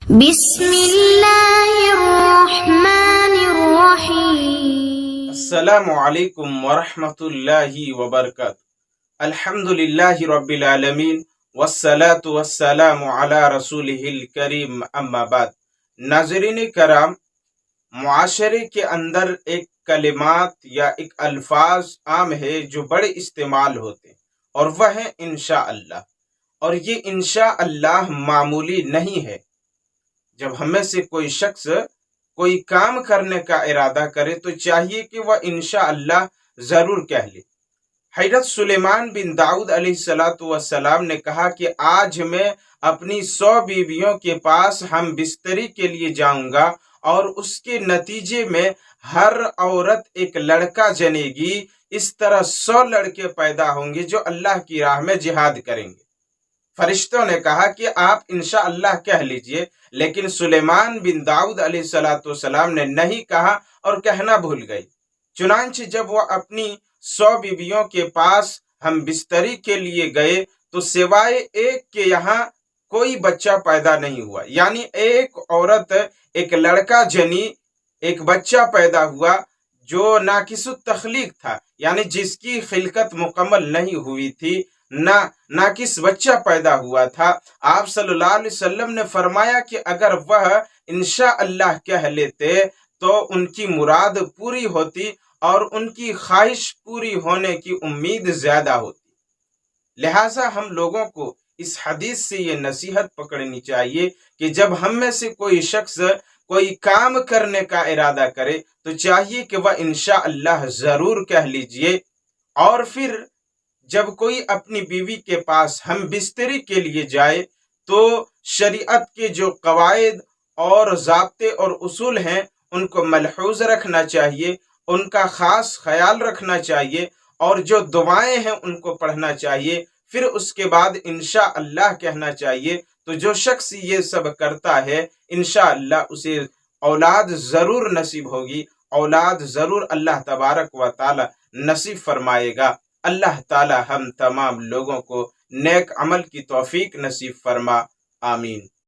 بسم اللہ الرحمن الرحیم۔ السلام علیکم ورحمۃ اللہ وبرکاتہ۔ الحمدللہ رب العالمین والصلاة والسلام علی رسولہ الکریم، اما بعد۔ ناظرین کرام، معاشرے کے اندر ایک کلمات یا ایک الفاظ عام ہے جو بڑے استعمال ہوتے ہیں، اور وہ ہے انشاءاللہ۔ اور یہ انشاءاللہ معمولی نہیں ہے۔ جب ہم میں سے کوئی شخص کوئی کام کرنے کا ارادہ کرے تو چاہیے کہ وہ انشاءاللہ ضرور کہہ لے۔ حضرت سلیمان بن داؤد علیہ السلام نے کہا کہ آج میں اپنی 100 بیویوں کے پاس ہم بستری کے لیے جاؤں گا، اور اس کے نتیجے میں ہر عورت ایک لڑکا جنے گی۔ اس طرح 100 لڑکے پیدا ہوں گے جو اللہ کی راہ میں جہاد کریں گے۔ فرشتوں نے کہا کہ آپ انشاءاللہ کہہ لیجئے، لیکن سلیمان بن داؤد علیہ السلام نے نہیں کہا اور کہنا بھول گئی۔ چنانچہ جب وہ اپنی 100 بیویوں کے پاس ہم بستری کے لیے گئے تو سوائے ایک کے یہاں کوئی بچہ پیدا نہیں ہوا، یعنی ایک عورت ایک لڑکا جنی، ایک بچہ پیدا ہوا جو ناقص التخلیق تھا، یعنی جس کی خلقت مکمل نہیں ہوئی تھی، ناقص بچہ پیدا ہوا تھا۔ آپ صلی اللہ علیہ وسلم نے فرمایا کہ اگر وہ انشاءاللہ کہہ لیتے تو ان کی مراد پوری ہوتی اور ان کی خواہش پوری ہونے کی امید زیادہ ہوتی۔ لہٰذا ہم لوگوں کو اس حدیث سے یہ نصیحت پکڑنی چاہیے کہ جب ہم میں سے کوئی شخص کوئی کام کرنے کا ارادہ کرے تو چاہیے کہ وہ انشاءاللہ ضرور کہہ لیجئے، اور پھر جب کوئی اپنی بیوی کے پاس ہم بستری کے لیے جائے تو شریعت کے جو قواعد اور ضابطے اور اصول ہیں ان کو ملحوظ رکھنا چاہیے، ان کا خاص خیال رکھنا چاہیے، اور جو دعائیں ہیں ان کو پڑھنا چاہیے، پھر اس کے بعد انشاءاللہ کہنا چاہیے۔ تو جو شخص یہ سب کرتا ہے انشاءاللہ اسے اولاد ضرور نصیب ہوگی، اولاد ضرور اللہ تبارک و تعالی نصیب فرمائے گا۔ اللہ تعالی ہم تمام لوگوں کو نیک عمل کی توفیق نصیب فرما، آمین۔